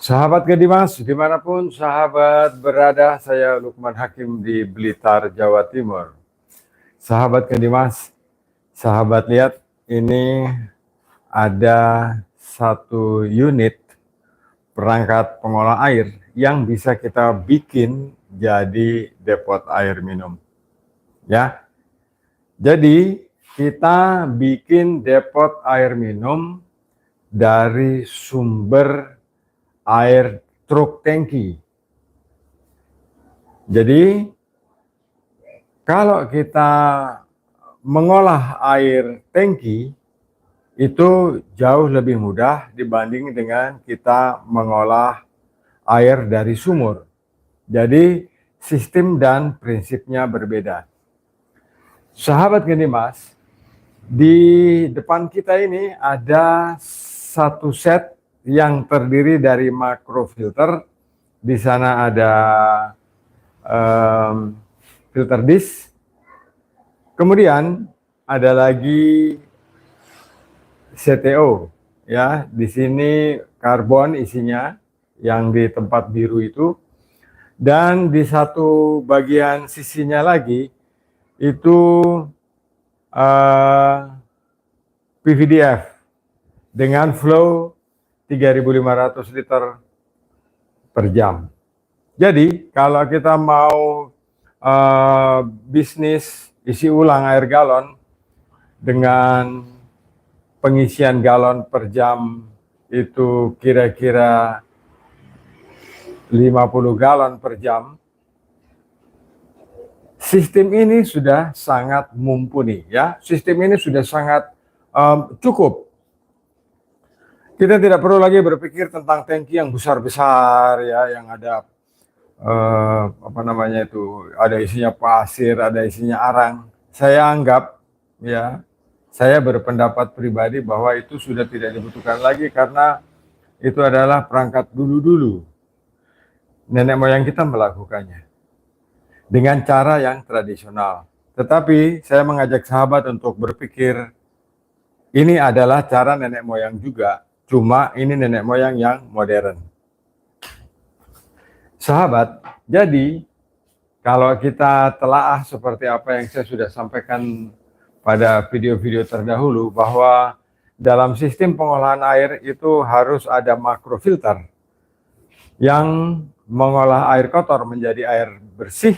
Sahabat Gedimas, dimanapun sahabat berada, saya Lukman Hakim di Blitar, Jawa Timur. Sahabat Gedimas, sahabat lihat ini ada satu unit perangkat pengolah air yang bisa kita bikin jadi depot air minum. Ya, jadi kita bikin depot air minum dari sumber air truk tangki. Jadi kalau kita mengolah air tangki itu jauh lebih mudah dibanding dengan kita mengolah air dari sumur. Jadi sistem dan prinsipnya berbeda. Sahabat Gedimas, di depan kita ini ada satu set yang terdiri dari makrofilter. Di sana ada filter disk. Kemudian ada lagi CTO, ya. Di sini karbon isinya yang di tempat biru itu, dan di satu bagian sisinya lagi itu PVDF dengan flow 3.500 liter per jam. Jadi kalau kita mau bisnis isi ulang air galon dengan pengisian galon per jam itu kira-kira 50 galon per jam, sistem ini sudah sangat mumpuni, ya. Sistem ini sudah sangat cukup. Kita tidak perlu lagi berpikir tentang tangki yang besar-besar, ya, yang ada ada isinya pasir, ada isinya arang. Saya anggap, ya, saya berpendapat pribadi bahwa itu sudah tidak dibutuhkan lagi karena itu adalah perangkat dulu-dulu. Nenek moyang kita melakukannya dengan cara yang tradisional. Tetapi saya mengajak sahabat untuk berpikir ini adalah cara nenek moyang juga, cuma ini nenek moyang yang modern. Sahabat, jadi kalau kita telaah seperti apa yang saya sudah sampaikan pada video-video terdahulu, bahwa dalam sistem pengolahan air itu harus ada makrofilter yang mengolah air kotor menjadi air bersih.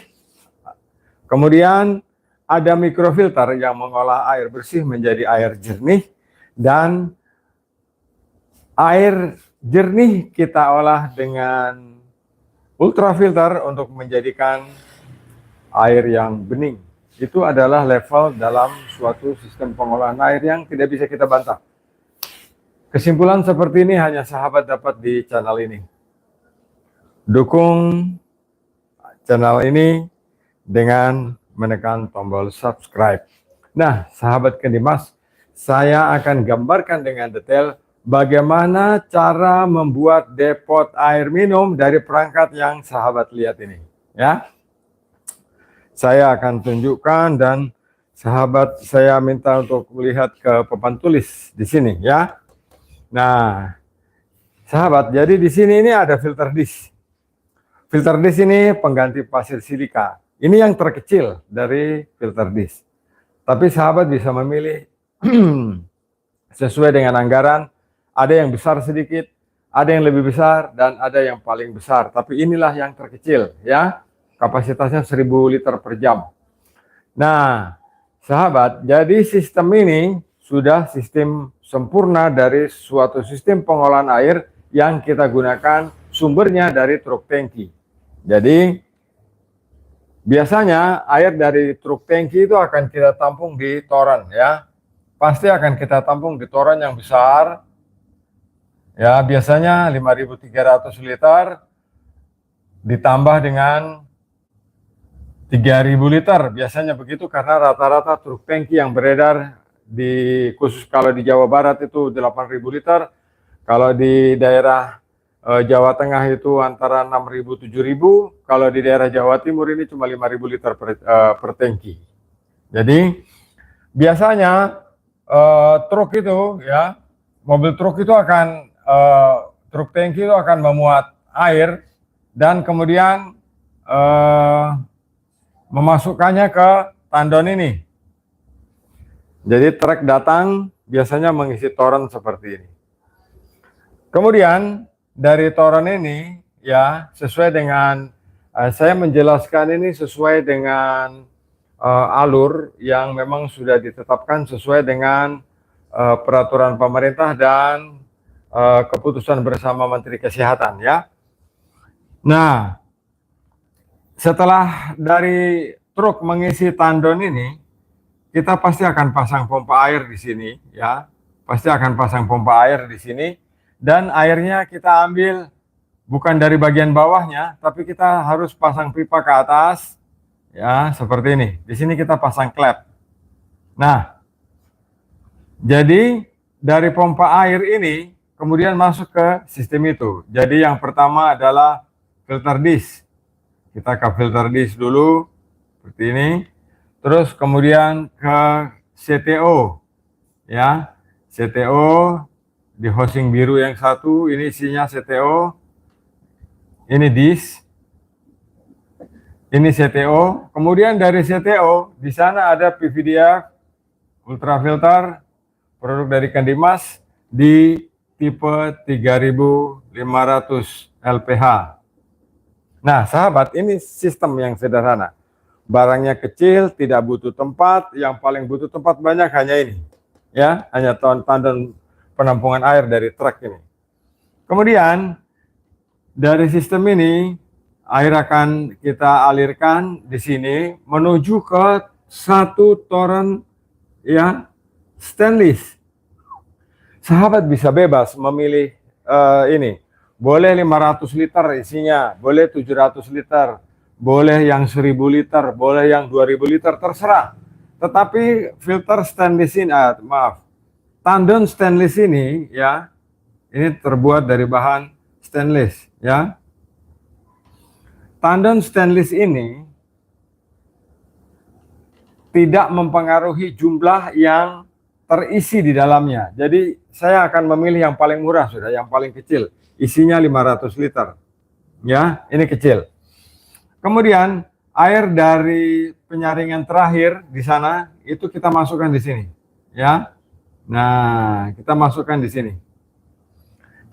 Kemudian ada mikrofilter yang mengolah air bersih menjadi air jernih, dan air jernih kita olah dengan ultrafilter untuk menjadikan air yang bening. Itu adalah level dalam suatu sistem pengolahan air yang tidak bisa kita bantah. Kesimpulan seperti ini hanya sahabat dapat di channel ini. Dukung channel ini dengan menekan tombol subscribe. Nah, sahabat Gedimas, saya akan gambarkan dengan detail bagaimana cara membuat depot air minum dari perangkat yang sahabat lihat ini, ya. Saya akan tunjukkan dan sahabat saya minta untuk melihat ke papan tulis di sini, ya. Nah, sahabat, jadi di sini ini ada filter disk. Filter disk ini pengganti pasir silika. Ini yang terkecil dari filter disk. Tapi sahabat bisa memilih sesuai dengan anggaran. Ada yang besar sedikit, ada yang lebih besar, dan ada yang paling besar. Tapi inilah yang terkecil, ya. Kapasitasnya 1000 liter per jam. Nah, sahabat, jadi sistem ini sudah sistem sempurna dari suatu sistem pengolahan air yang kita gunakan sumbernya dari truk tangki. Jadi biasanya air dari truk tangki itu akan kita tampung di toren, ya. Pasti akan kita tampung di toren yang besar. Ya, biasanya 5.300 liter ditambah dengan 3.000 liter. Biasanya begitu karena rata-rata truk tangki yang beredar di khusus kalau di Jawa Barat itu 8.000 liter. Kalau di daerah Jawa Tengah itu antara 6.000 7.000. Kalau di daerah Jawa Timur ini cuma 5.000 liter per tangki. Jadi biasanya truk itu, ya, mobil truk itu akan truk tangki itu akan memuat air dan kemudian memasukkannya ke tandon ini. Jadi truk datang biasanya mengisi toren seperti ini. Kemudian dari toren ini ya sesuai dengan saya menjelaskan ini sesuai dengan alur yang memang sudah ditetapkan sesuai dengan peraturan pemerintah dan keputusan bersama Menteri Kesehatan ya. Nah, setelah dari truk mengisi tandon ini, kita pasti akan pasang pompa air di sini ya. Pasti akan pasang pompa air di sini dan airnya kita ambil bukan dari bagian bawahnya, tapi kita harus pasang pipa ke atas ya, seperti ini. Di sini kita pasang klep. Nah, jadi dari pompa air ini kemudian masuk ke sistem itu. Jadi yang pertama adalah filter dish. Kita ke filter dish dulu seperti ini. Terus kemudian ke CTO ya. CTO di housing biru yang satu ini isinya CTO. Ini dish. Ini CTO. Kemudian dari CTO di sana ada PVDF ultrafilter produk dari Kandimas di tipe 3500 LPH. Nah, sahabat, ini sistem yang sederhana. Barangnya kecil, tidak butuh tempat, yang paling butuh tempat banyak hanya ini. Ya, hanya tandon penampungan air dari truk ini. Kemudian dari sistem ini air akan kita alirkan di sini menuju ke satu toren ya stainless. Sahabat bisa bebas memilih ini. Boleh 500 liter isinya, boleh 700 liter, boleh yang 1000 liter, boleh yang 2000 liter, terserah. Tetapi filter stainless ini, tandon stainless ini ya, ini terbuat dari bahan stainless ya. Tandon stainless ini tidak mempengaruhi jumlah yang terisi di dalamnya. Jadi saya akan memilih yang paling murah sudah, yang paling kecil. Isinya 500 liter. Ya, ini kecil. Kemudian air dari penyaringan terakhir di sana itu kita masukkan di sini, ya. Nah, kita masukkan di sini.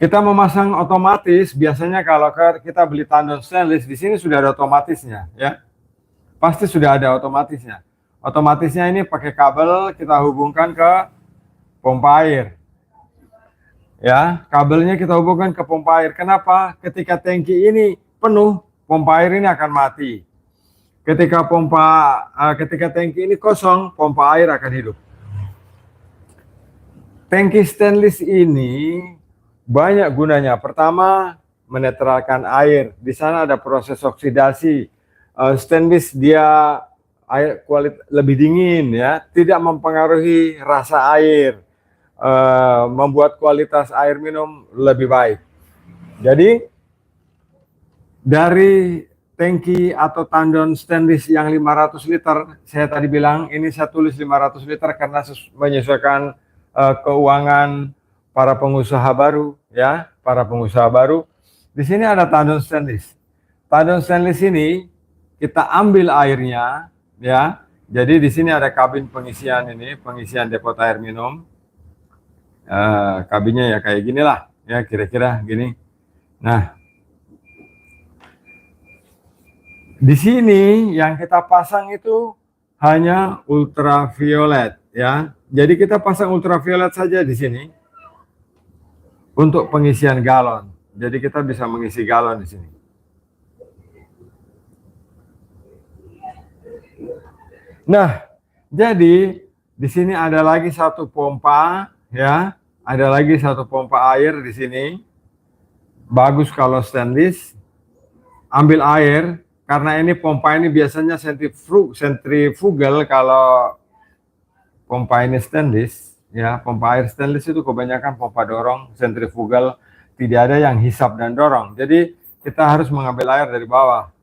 Kita memasang otomatis, biasanya kalau kita beli tandon stainless di sini sudah ada otomatisnya, ya. Pasti sudah ada otomatisnya. Otomatisnya ini pakai kabel kita hubungkan ke pompa air. Ya, kabelnya kita hubungkan ke pompa air. Kenapa? Ketika tangki ini penuh, pompa air ini akan mati. Ketika tangki ini kosong, pompa air akan hidup. Tangki stainless ini banyak gunanya. Pertama, menetralkan air. Di sana ada proses oksidasi. Stainless dia air kualitas lebih dingin ya, tidak mempengaruhi rasa air. Membuat kualitas air minum lebih baik. Jadi dari tangki atau tandon stainless yang 500 liter, saya tadi bilang ini saya tulis 500 liter karena menyesuaikan keuangan para pengusaha baru ya, para pengusaha baru. Di sini ada tandon stainless. Tandon stainless ini kita ambil airnya ya. Jadi di sini ada kabin pengisian ini, pengisian depot air minum. Kabinnya ya kayak gini lah ya, kira-kira gini. Nah, di sini yang kita pasang itu hanya ultraviolet ya. Jadi kita pasang ultraviolet saja di sini untuk pengisian galon. Jadi kita bisa mengisi galon di sini. Nah, jadi di sini ada lagi satu pompa ya, ada lagi satu pompa air di sini. Bagus kalau stainless. Ambil air karena ini pompa ini biasanya sentrifugal. Kalau pompa ini stainless ya, pompa air stainless itu kebanyakan pompa dorong sentrifugal, tidak ada yang hisap dan dorong. Jadi kita harus mengambil air dari bawah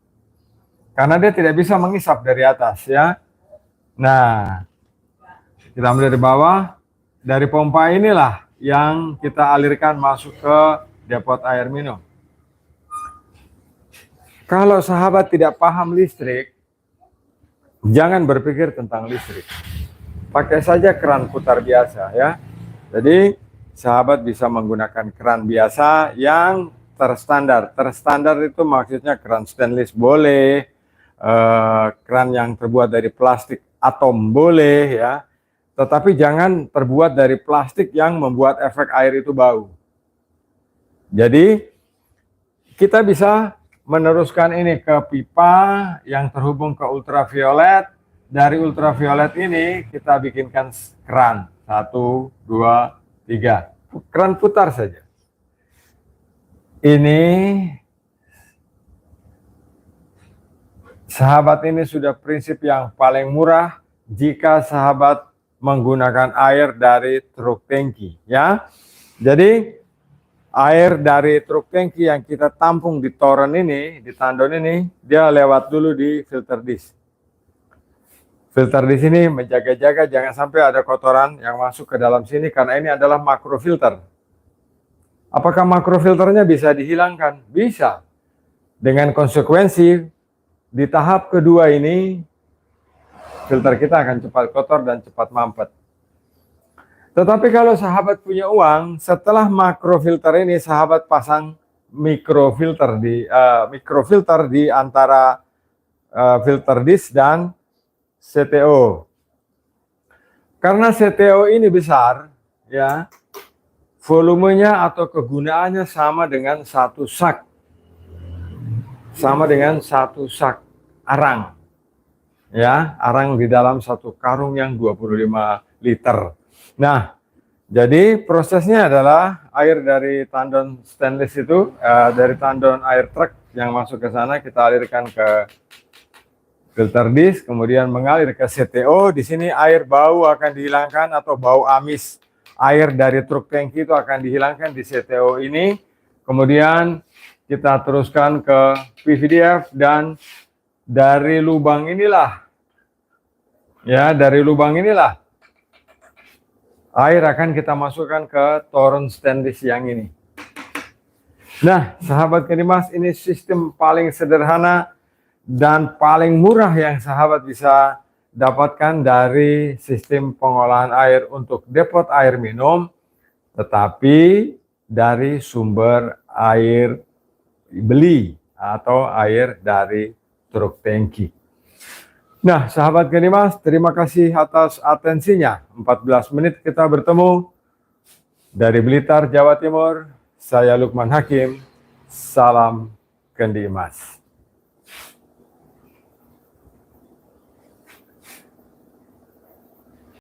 karena dia tidak bisa menghisap dari atas ya. Nah, kita ambil dari bawah. Dari pompa inilah yang kita alirkan masuk ke depot air minum. Kalau sahabat tidak paham listrik, jangan berpikir tentang listrik. Pakai saja keran putar biasa ya. Jadi sahabat bisa menggunakan keran biasa yang terstandar. Terstandar itu maksudnya keran stainless boleh, keran yang terbuat dari plastik atom boleh ya. Tetapi jangan terbuat dari plastik yang membuat efek air itu bau. Jadi kita bisa meneruskan ini ke pipa yang terhubung ke ultraviolet. Dari ultraviolet ini kita bikinkan keran 1, 2, 3. Keran putar saja. Ini sahabat, ini sudah prinsip yang paling murah jika sahabat menggunakan air dari truk tangki ya. Jadi air dari truk tangki yang kita tampung di toren ini, di tandon ini, dia lewat dulu di filter disk. Filter di sini menjaga-jaga jangan sampai ada kotoran yang masuk ke dalam sini karena ini adalah makrofilter. Apakah makrofilternya bisa dihilangkan? Bisa. Dengan konsekuensi di tahap kedua ini filter kita akan cepat kotor dan cepat mampet. Tetapi kalau sahabat punya uang, setelah makrofilter ini sahabat pasang mikrofilter di antara filter disk dan CTO. Karena CTO ini besar ya, volumenya atau kegunaannya sama dengan satu sak. Sama dengan satu sak arang. Ya, arang di dalam satu karung yang 25 liter. Nah, jadi prosesnya adalah air dari tandon stainless itu, dari tandon air truk yang masuk ke sana kita alirkan ke filter disk, kemudian mengalir ke CTO. Di sini air bau akan dihilangkan atau bau amis air dari truk tangki itu akan dihilangkan di CTO ini. Kemudian kita teruskan ke PVDF dan dari lubang inilah ya, dari lubang inilah air akan kita masukkan ke toren stainless yang ini. Nah, sahabat Kedimas, ini sistem paling sederhana dan paling murah yang sahabat bisa dapatkan dari sistem pengolahan air untuk depot air minum, tetapi dari sumber air beli atau air dari truk tangki. Nah, sahabat Kedimas, terima kasih atas atensinya. 14 menit kita bertemu dari Blitar, Jawa Timur. Saya Lukman Hakim. Salam Kedimas.